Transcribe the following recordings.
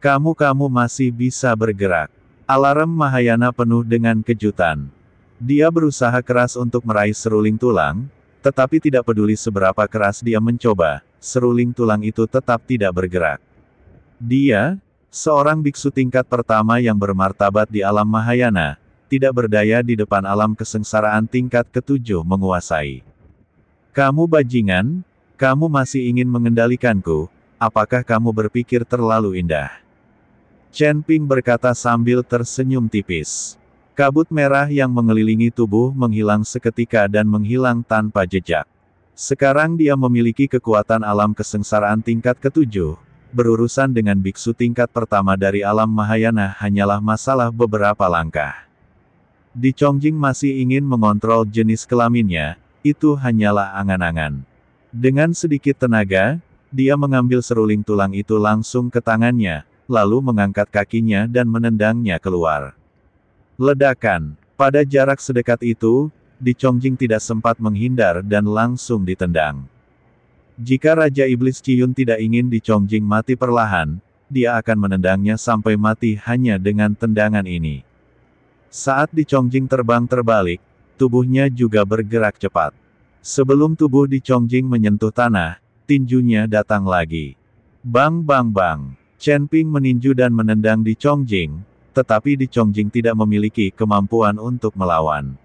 Kamu masih bisa bergerak. Alarm Mahayana penuh dengan kejutan. Dia berusaha keras untuk meraih seruling tulang, tetapi tidak peduli seberapa keras dia mencoba, seruling tulang itu tetap tidak bergerak. Dia, seorang biksu tingkat pertama yang bermartabat di alam Mahayana, tidak berdaya di depan alam kesengsaraan tingkat ketujuh menguasai. Kamu bajingan, kamu masih ingin mengendalikanku, apakah kamu berpikir terlalu indah? Chen Ping berkata sambil tersenyum tipis. Kabut merah yang mengelilingi tubuh menghilang seketika dan menghilang tanpa jejak. Sekarang dia memiliki kekuatan alam kesengsaraan tingkat ketujuh. Berurusan dengan biksu tingkat pertama dari alam Mahayana hanyalah masalah beberapa langkah. Di Chongjing masih ingin mengontrol jenis kelaminnya, itu hanyalah angan-angan. Dengan sedikit tenaga, dia mengambil seruling tulang itu langsung ke tangannya, lalu mengangkat kakinya dan menendangnya keluar. Ledakan. Pada jarak sedekat itu, Di Chongjing tidak sempat menghindar dan langsung ditendang. Jika Raja Iblis Ciyun tidak ingin Di Chongjing mati perlahan, dia akan menendangnya sampai mati hanya dengan tendangan ini. Saat Di Chongjing terbang terbalik, tubuhnya juga bergerak cepat. Sebelum tubuh Di Chongjing menyentuh tanah, tinjunya datang lagi. Bang bang bang. Chen Ping meninju dan menendang Di Chongjing, tetapi Di Chongjing tidak memiliki kemampuan untuk melawan.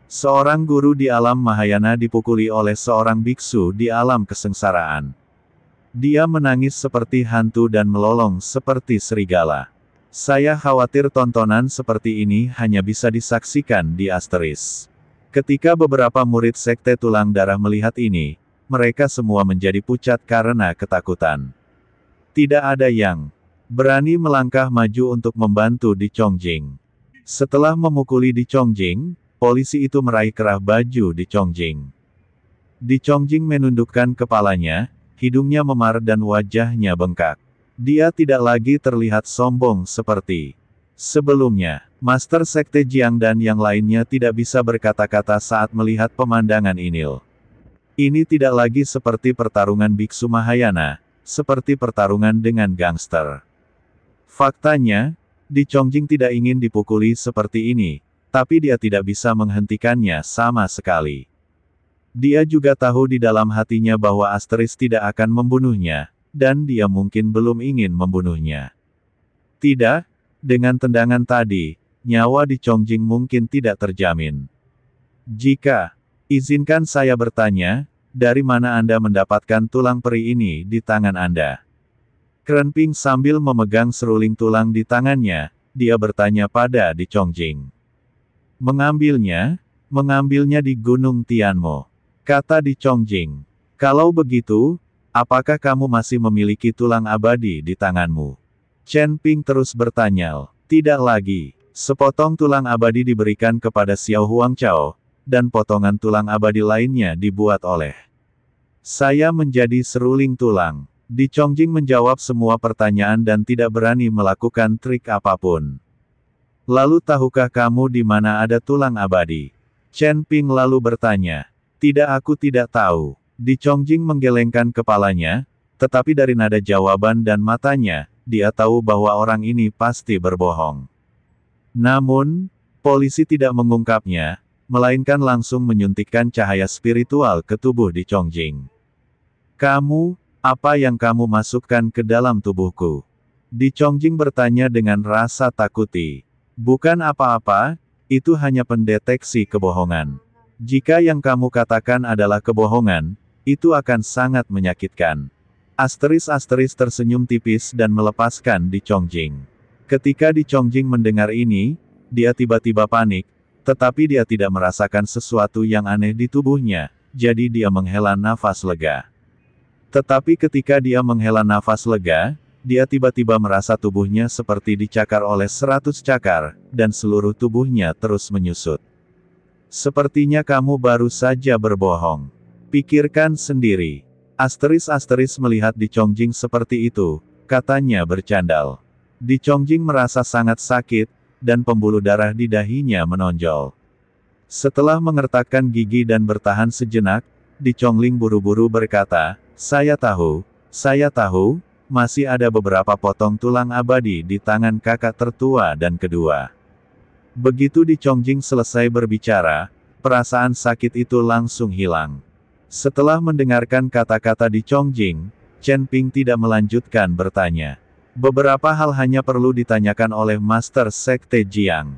Seorang guru di alam Mahayana dipukuli oleh seorang biksu di alam kesengsaraan. Dia menangis seperti hantu dan melolong seperti serigala. Saya khawatir tontonan seperti ini hanya bisa disaksikan di Asteris. Ketika beberapa murid sekte tulang darah melihat ini, mereka semua menjadi pucat karena ketakutan. Tidak ada yang berani melangkah maju untuk membantu Di Chongjing. Setelah memukuli Di Chongjing, polisi itu meraih kerah baju Di Chongjing. Di Chongjing menundukkan kepalanya, hidungnya memar dan wajahnya bengkak. Dia tidak lagi terlihat sombong seperti sebelumnya. Master Sekte Jiang dan yang lainnya tidak bisa berkata-kata saat melihat pemandangan ini. Ini tidak lagi seperti pertarungan biksu Mahayana, seperti pertarungan dengan gangster. Faktanya, Di Chongjing tidak ingin dipukuli seperti ini, tapi dia tidak bisa menghentikannya sama sekali. Dia juga tahu di dalam hatinya bahwa Asteris tidak akan membunuhnya, dan dia mungkin belum ingin membunuhnya. Tidak, dengan tendangan tadi, nyawa Di Chongjing mungkin tidak terjamin. Jika, izinkan saya bertanya, dari mana Anda mendapatkan tulang peri ini di tangan Anda? Chen Ping sambil memegang seruling tulang di tangannya, dia bertanya pada Di Chongjing. Mengambilnya di Gunung Tianmo. Kata Di Chongjing. Kalau begitu, apakah kamu masih memiliki tulang abadi di tanganmu? Chen Ping terus bertanya. Tidak lagi. Sepotong tulang abadi diberikan kepada Xiao Huangchao, dan potongan tulang abadi lainnya dibuat oleh saya menjadi seruling tulang. Di Chongjing menjawab semua pertanyaan dan tidak berani melakukan trik apapun. Lalu tahukah kamu di mana ada tulang abadi? Chen Ping lalu bertanya. Tidak, aku tidak tahu. Di Chongjing menggelengkan kepalanya, tetapi dari nada jawaban dan matanya, dia tahu bahwa orang ini pasti berbohong. Namun, polisi tidak mengungkapnya, melainkan langsung menyuntikkan cahaya spiritual ke tubuh Di Chongjing. Kamu, apa yang kamu masukkan ke dalam tubuhku? Di Chongjing bertanya dengan rasa takuti. Bukan apa-apa, itu hanya pendeteksi kebohongan. Jika yang kamu katakan adalah kebohongan, itu akan sangat menyakitkan. Asteris tersenyum tipis dan melepaskan Di Chongjing. Ketika Di Chongjing mendengar ini, dia tiba-tiba panik, tetapi dia tidak merasakan sesuatu yang aneh di tubuhnya, jadi dia menghela nafas lega. Tetapi ketika dia menghela nafas lega, dia tiba-tiba merasa tubuhnya seperti dicakar oleh 100 cakar, dan seluruh tubuhnya terus menyusut. Sepertinya kamu baru saja berbohong. Pikirkan sendiri. Asteris melihat Di Chongjing seperti itu, katanya bercandal. Di Chongjing merasa sangat sakit, dan pembuluh darah di dahinya menonjol. Setelah mengertakkan gigi dan bertahan sejenak, Di Chongling buru-buru berkata, saya tahu, masih ada beberapa potong tulang abadi di tangan kakak tertua dan kedua. Begitu Di Chongjing selesai berbicara, perasaan sakit itu langsung hilang. Setelah mendengarkan kata-kata Di Chongjing, Chen Ping tidak melanjutkan bertanya. Beberapa hal hanya perlu ditanyakan oleh Master Sekte Jiang.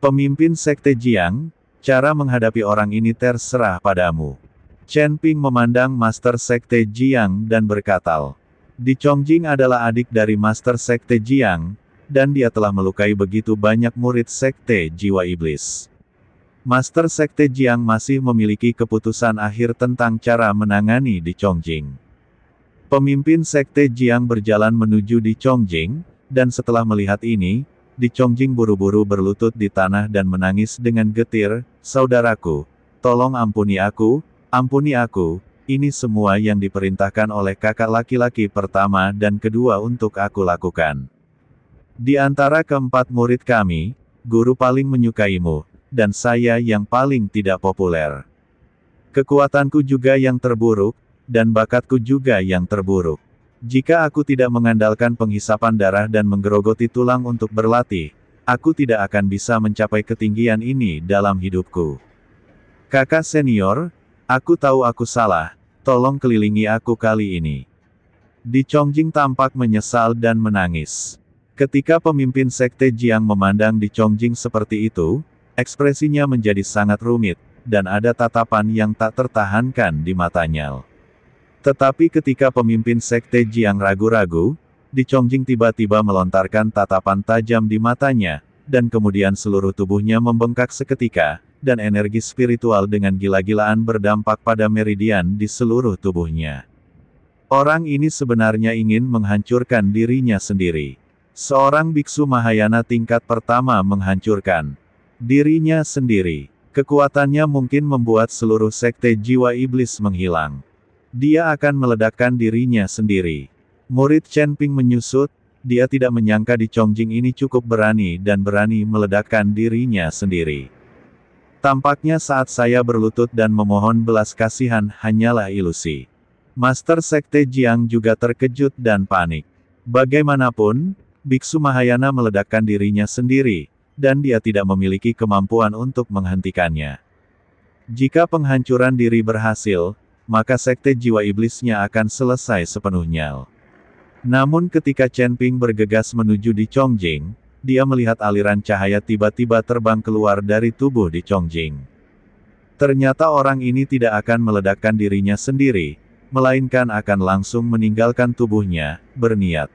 Pemimpin Sekte Jiang, cara menghadapi orang ini terserah padamu. Chen Ping memandang Master Sekte Jiang dan berkata, Di Chongjing adalah adik dari Master Sekte Jiang, dan dia telah melukai begitu banyak murid Sekte Jiwa Iblis. Master Sekte Jiang masih memiliki keputusan akhir tentang cara menangani Di Chongjing. Pemimpin Sekte Jiang berjalan menuju Di Chongjing, dan setelah melihat ini, Di Chongjing buru-buru berlutut di tanah dan menangis dengan getir, "Saudaraku, tolong ampuni aku, ini semua yang diperintahkan oleh kakak laki-laki pertama dan kedua untuk aku lakukan. Di antara keempat murid kami, guru paling menyukaimu, dan saya yang paling tidak populer. Kekuatanku juga yang terburuk, dan bakatku juga yang terburuk. Jika aku tidak mengandalkan penghisapan darah dan menggerogoti tulang untuk berlatih, aku tidak akan bisa mencapai ketinggian ini dalam hidupku. Kakak senior, aku tahu aku salah, tolong kelilingi aku kali ini." Di Chongjing tampak menyesal dan menangis. Ketika pemimpin Sekte Jiang memandang Di Chongjing seperti itu, ekspresinya menjadi sangat rumit, dan ada tatapan yang tak tertahankan di matanya. Tetapi ketika pemimpin Sekte Jiang ragu-ragu, Di Chongjing tiba-tiba melontarkan tatapan tajam di matanya, dan kemudian seluruh tubuhnya membengkak seketika, dan energi spiritual dengan gila-gilaan berdampak pada meridian di seluruh tubuhnya. Orang ini sebenarnya ingin menghancurkan dirinya sendiri. Seorang biksu Mahayana tingkat pertama menghancurkan dirinya sendiri. Kekuatannya mungkin membuat seluruh sekte jiwa iblis menghilang. Dia akan meledakkan dirinya sendiri. Murid Chen Ping menyusut, dia tidak menyangka Di Chongjing ini cukup berani dan berani meledakkan dirinya sendiri. Tampaknya saat saya berlutut dan memohon belas kasihan hanyalah ilusi. Master Sekte Jiang juga terkejut dan panik. Bagaimanapun, biksu Mahayana meledakkan dirinya sendiri, dan dia tidak memiliki kemampuan untuk menghentikannya. Jika penghancuran diri berhasil, maka sekte jiwa iblisnya akan selesai sepenuhnya. Namun ketika Chen Ping bergegas menuju Di Chongjing, dia melihat aliran cahaya tiba-tiba terbang keluar dari tubuh Di Chongjing. Ternyata orang ini tidak akan meledakkan dirinya sendiri, melainkan akan langsung meninggalkan tubuhnya, berniat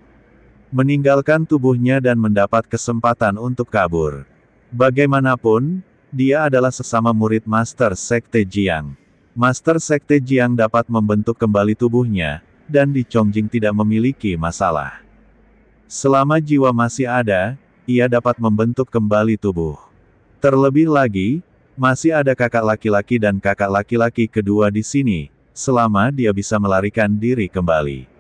meninggalkan tubuhnya dan mendapat kesempatan untuk kabur. Bagaimanapun, dia adalah sesama murid Master Sekte Jiang. Master Sekte Jiang dapat membentuk kembali tubuhnya, dan Di Chongjing tidak memiliki masalah. Selama jiwa masih ada, ia dapat membentuk kembali tubuh. Terlebih lagi, masih ada kakak laki-laki dan kakak laki-laki kedua di sini, selama dia bisa melarikan diri kembali.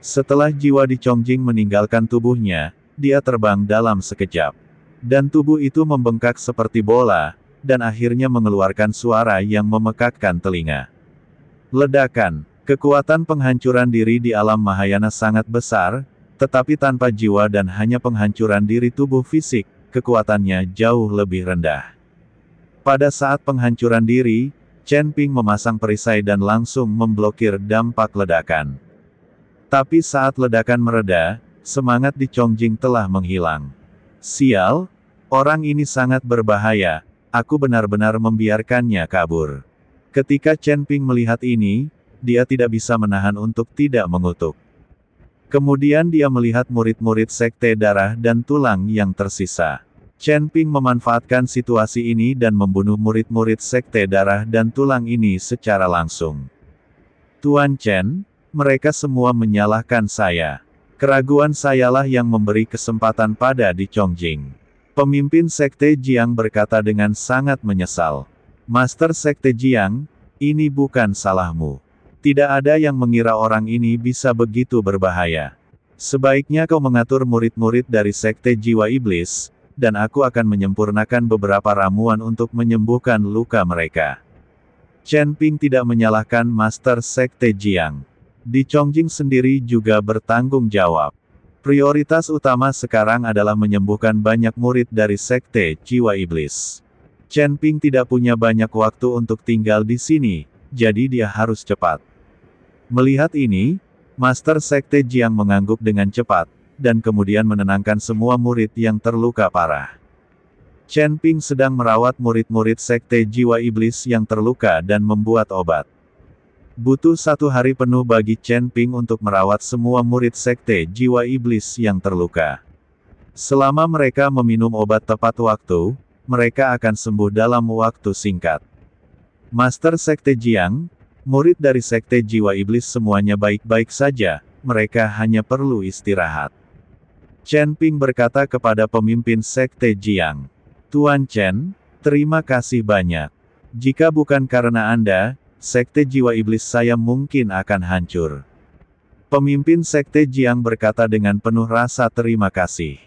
Setelah jiwa Di Chongjing meninggalkan tubuhnya, dia terbang dalam sekejap. Dan tubuh itu membengkak seperti bola, dan akhirnya mengeluarkan suara yang memekakkan telinga. Ledakan, kekuatan penghancuran diri di alam Mahayana sangat besar, tetapi tanpa jiwa dan hanya penghancuran diri tubuh fisik, kekuatannya jauh lebih rendah. Pada saat penghancuran diri, Chen Ping memasang perisai dan langsung memblokir dampak ledakan. Tapi saat ledakan mereda, semangat Di Chongjing telah menghilang. Sial, orang ini sangat berbahaya, aku benar-benar membiarkannya kabur. Ketika Chen Ping melihat ini, dia tidak bisa menahan untuk tidak mengutuk. Kemudian dia melihat murid-murid sekte darah dan tulang yang tersisa. Chen Ping memanfaatkan situasi ini dan membunuh murid-murid sekte darah dan tulang ini secara langsung. "Tuan Chen, mereka semua menyalahkan saya. Keraguan sayalah yang memberi kesempatan pada Di Chongjing." Pemimpin Sekte Jiang berkata dengan sangat menyesal. "Master Sekte Jiang, ini bukan salahmu. Tidak ada yang mengira orang ini bisa begitu berbahaya. Sebaiknya kau mengatur murid-murid dari Sekte Jiwa Iblis, dan aku akan menyempurnakan beberapa ramuan untuk menyembuhkan luka mereka." Chen Ping tidak menyalahkan Master Sekte Jiang. Di Chongjing sendiri juga bertanggung jawab. Prioritas utama sekarang adalah menyembuhkan banyak murid dari Sekte Jiwa Iblis. Chen Ping tidak punya banyak waktu untuk tinggal di sini, jadi dia harus cepat. Melihat ini, Master Sekte Jiang mengangguk dengan cepat, dan kemudian menenangkan semua murid yang terluka parah. Chen Ping sedang merawat murid-murid Sekte Jiwa Iblis yang terluka dan membuat obat. Butuh 1 hari penuh bagi Chen Ping untuk merawat semua murid Sekte Jiwa Iblis yang terluka. Selama mereka meminum obat tepat waktu, mereka akan sembuh dalam waktu singkat. Master Sekte Jiang, murid dari Sekte Jiwa Iblis semuanya baik-baik saja, mereka hanya perlu istirahat. Chen Ping berkata kepada pemimpin Sekte Jiang. Tuan Chen, terima kasih banyak. Jika bukan karena Anda, Sekte Jiwa Iblis saya mungkin akan hancur. Pemimpin Sekte Jiang berkata dengan penuh rasa terima kasih.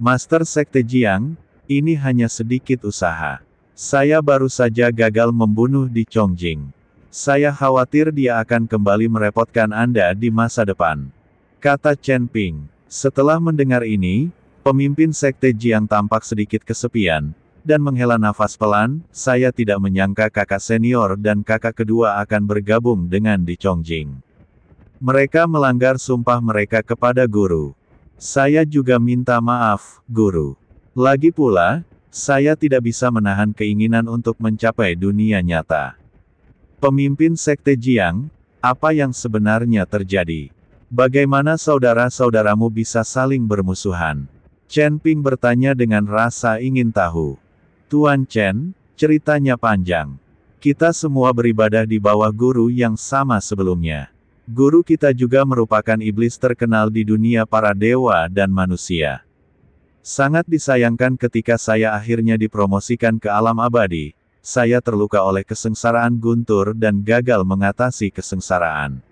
Master Sekte Jiang, ini hanya sedikit usaha. Saya baru saja gagal membunuh di Chongjing. Saya khawatir dia akan kembali merepotkan Anda di masa depan. Kata Chen Ping. Setelah mendengar ini, pemimpin Sekte Jiang tampak sedikit kesepian, dan menghela nafas pelan. Saya tidak menyangka kakak senior dan kakak kedua akan bergabung dengan di Chongjing. Mereka melanggar sumpah mereka kepada guru. Saya juga minta maaf, guru. Lagi pula, saya tidak bisa menahan keinginan untuk mencapai dunia nyata. Pemimpin Sekte Jiang, apa yang sebenarnya terjadi? Bagaimana saudara-saudaramu bisa saling bermusuhan? Chen Ping bertanya dengan rasa ingin tahu. Tuan Chen, ceritanya panjang. Kita semua beribadah di bawah guru yang sama sebelumnya. Guru kita juga merupakan iblis terkenal di dunia para dewa dan manusia. Sangat disayangkan ketika saya akhirnya dipromosikan ke alam abadi, saya terluka oleh kesengsaraan guntur dan gagal mengatasi kesengsaraan.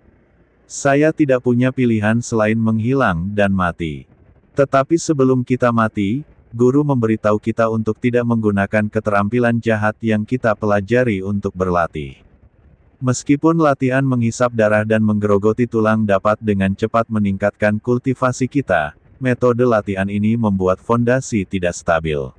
Saya tidak punya pilihan selain menghilang dan mati. Tetapi sebelum kita mati, guru memberitahu kita untuk tidak menggunakan keterampilan jahat yang kita pelajari untuk berlatih. Meskipun latihan menghisap darah dan menggerogoti tulang dapat dengan cepat meningkatkan kultivasi kita, metode latihan ini membuat fondasi tidak stabil.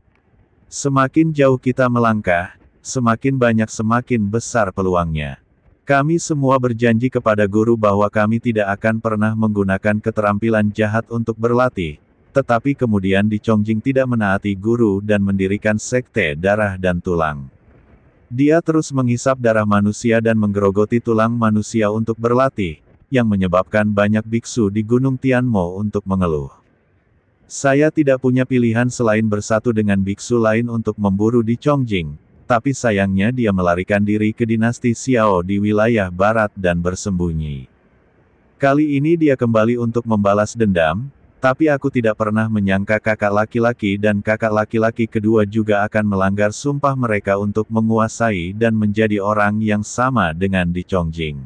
Semakin jauh kita melangkah, semakin banyak semakin besar peluangnya. Kami semua berjanji kepada guru bahwa kami tidak akan pernah menggunakan keterampilan jahat untuk berlatih, tetapi kemudian di Chongjing tidak menaati guru dan mendirikan sekte darah dan tulang. Dia terus menghisap darah manusia dan menggerogoti tulang manusia untuk berlatih, yang menyebabkan banyak biksu di Gunung Tianmo untuk mengeluh. Saya tidak punya pilihan selain bersatu dengan biksu lain untuk memburu di Chongjing, tapi sayangnya dia melarikan diri ke dinasti Xiao di wilayah barat dan bersembunyi. Kali ini dia kembali untuk membalas dendam, tapi aku tidak pernah menyangka kakak laki-laki dan kakak laki-laki kedua juga akan melanggar sumpah mereka untuk menguasai dan menjadi orang yang sama dengan di Chongjing.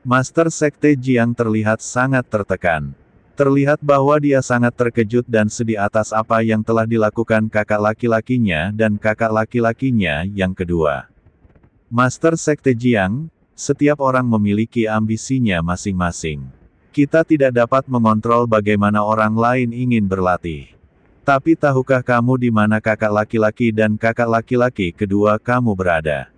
Master Sekte Jiang terlihat sangat tertekan. Terlihat bahwa dia sangat terkejut dan sedih atas apa yang telah dilakukan kakak laki-lakinya dan kakak laki-lakinya yang kedua. Master Sekte Jiang, setiap orang memiliki ambisinya masing-masing. Kita tidak dapat mengontrol bagaimana orang lain ingin berlatih. Tapi tahukah kamu di mana kakak laki-laki dan kakak laki-laki kedua kamu berada?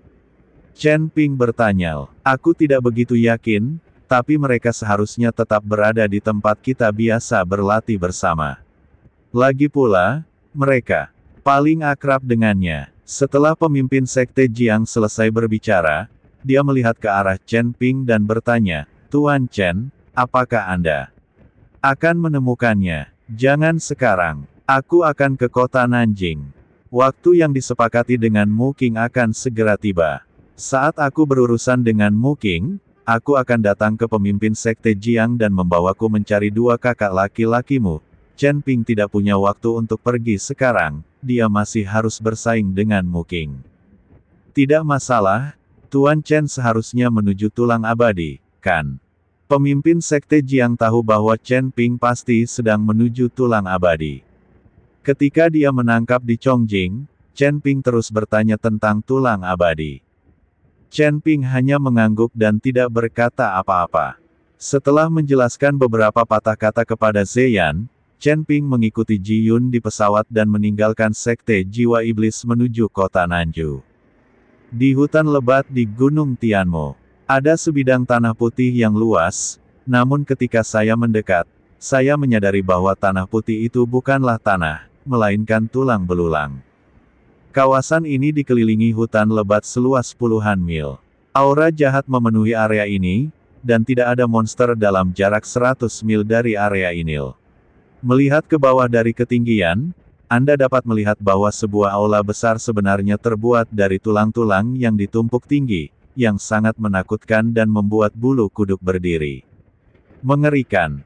Chen Ping bertanya. Aku tidak begitu yakin, tapi mereka seharusnya tetap berada di tempat kita biasa berlatih bersama. Lagi pula, mereka paling akrab dengannya. Setelah pemimpin Sekte Jiang selesai berbicara, dia melihat ke arah Chen Ping dan bertanya, Tuan Chen, apakah Anda akan menemukannya? Jangan sekarang. Aku akan ke kota Nanjing. Waktu yang disepakati dengan Mu Qing akan segera tiba. Saat aku berurusan dengan Mu Qing, aku akan datang ke pemimpin Sekte Jiang dan membawaku mencari dua kakak laki-lakimu. Chen Ping tidak punya waktu untuk pergi sekarang, dia masih harus bersaing dengan Mu Qing. Tidak masalah, Tuan Chen seharusnya menuju tulang abadi, kan? Pemimpin Sekte Jiang tahu bahwa Chen Ping pasti sedang menuju tulang abadi. Ketika dia menangkap di Chongjing, Chen Ping terus bertanya tentang tulang abadi. Chen Ping hanya mengangguk dan tidak berkata apa-apa. Setelah menjelaskan beberapa patah kata kepada Zeyan, Chen Ping mengikuti Ji Yun di pesawat dan meninggalkan Sekte Jiwa Iblis menuju kota Nanju. Di hutan lebat di Gunung Tianmo, ada sebidang tanah putih yang luas, namun ketika saya mendekat, saya menyadari bahwa tanah putih itu bukanlah tanah, melainkan tulang belulang. Kawasan ini dikelilingi hutan lebat seluas puluhan mil. Aura jahat memenuhi area ini, dan tidak ada monster dalam jarak 100 mil dari area ini. Melihat ke bawah dari ketinggian, Anda dapat melihat bahwa sebuah aula besar sebenarnya terbuat dari tulang-tulang yang ditumpuk tinggi, yang sangat menakutkan dan membuat bulu kuduk berdiri. Mengerikan.